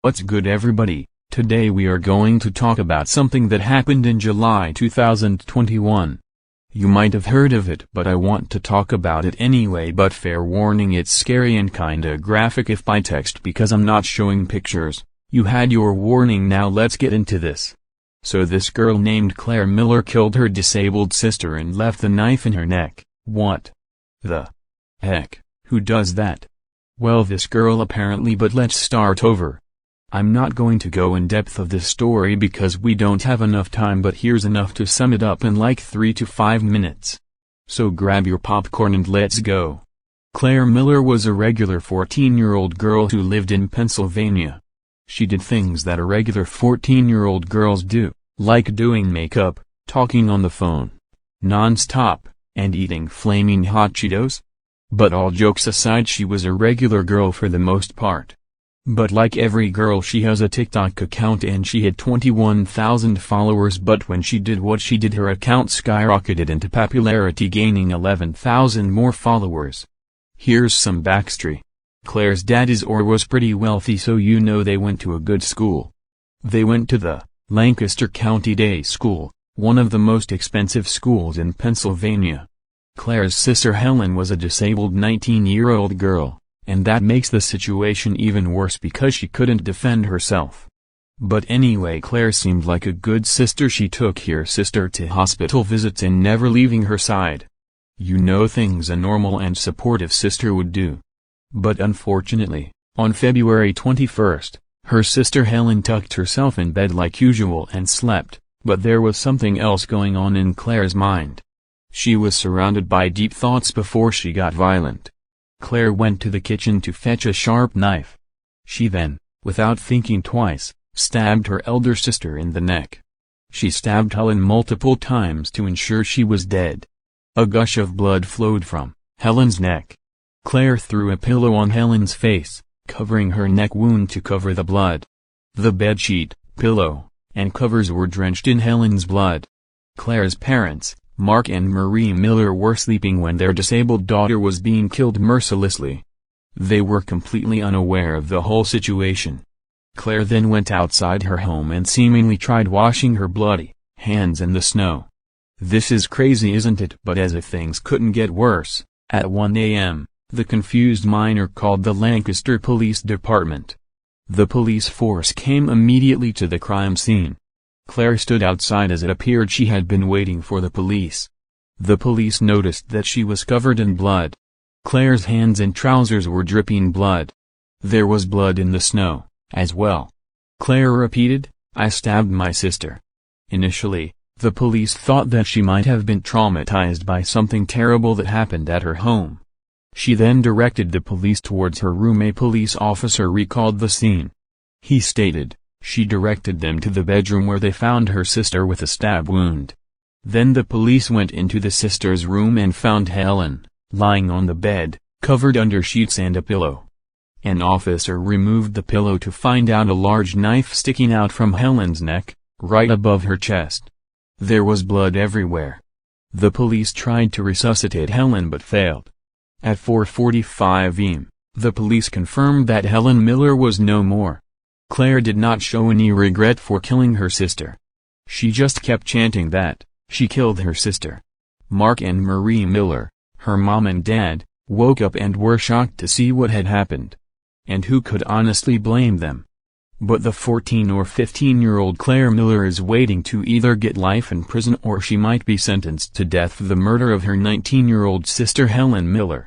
What's good everybody? Today we are going to talk about something that happened in July 2021. You might have heard of it, but I want to talk about it anyway, but fair warning, it's scary and kinda graphic if by text because I'm not showing pictures. You had your warning, now let's get into this. So this girl named Claire Miller killed her disabled sister and left the knife in her neck. What the heck? Who does that? Well, this girl apparently, but let's start over. I'm not going to go in depth of this story because we don't have enough time, but here's enough to sum it up in like 3 to 5 minutes. So grab your popcorn and let's go. Claire Miller was a regular 14-year-old girl who lived in Pennsylvania. She did things that a regular 14-year-old girls do, like doing makeup, talking on the phone non-stop, and eating flaming hot Cheetos. But all jokes aside, she was a regular girl for the most part. But like every girl, she has a TikTok account and she had 21,000 followers, but when she did what she did, her account skyrocketed into popularity, gaining 11,000 more followers. Here's some backstory. Claire's dad was pretty wealthy, so they went to a good school. They went to the Lancaster County Day School, one of the most expensive schools in Pennsylvania. Claire's sister Helen was a disabled 19-year-old girl, and that makes the situation even worse because she couldn't defend herself. But anyway, Claire seemed like a good sister. She took her sister to hospital visits and never leaving her side. Things a normal and supportive sister would do. But unfortunately, on February 21st, her sister Helen tucked herself in bed like usual and slept, but there was something else going on in Claire's mind. She was surrounded by deep thoughts before she got violent. Claire went to the kitchen to fetch a sharp knife. She then, without thinking twice, stabbed her elder sister in the neck. She stabbed Helen multiple times to ensure she was dead. A gush of blood flowed from Helen's neck. Claire threw a pillow on Helen's face, covering her neck wound to cover the blood. The bedsheet, pillow, and covers were drenched in Helen's blood. Claire's parents, Mark and Marie Miller, were sleeping when their disabled daughter was being killed mercilessly. They were completely unaware of the whole situation. Claire then went outside her home and seemingly tried washing her bloody hands in the snow. This is crazy, isn't it? But as if things couldn't get worse, at 1 a.m., the confused minor called the Lancaster Police Department. The police force came immediately to the crime scene. Claire stood outside as it appeared she had been waiting for the police. The police noticed that she was covered in blood. Claire's hands and trousers were dripping blood. There was blood in the snow, as well. Claire repeated, "I stabbed my sister." Initially, the police thought that she might have been traumatized by something terrible that happened at her home. She then directed the police towards her room. A police officer recalled the scene. He stated, she directed them to the bedroom where they found her sister with a stab wound. Then the police went into the sister's room and found Helen, lying on the bed, covered under sheets and a pillow. An officer removed the pillow to find out a large knife sticking out from Helen's neck, right above her chest. There was blood everywhere. The police tried to resuscitate Helen but failed. At 4:45 am, the police confirmed that Helen Miller was no more. Claire did not show any regret for killing her sister. She just kept chanting that she killed her sister. Mark and Marie Miller, her mom and dad, woke up and were shocked to see what had happened. And who could honestly blame them? But the 14 or 15-year-old Claire Miller is waiting to either get life in prison or she might be sentenced to death for the murder of her 19-year-old sister Helen Miller.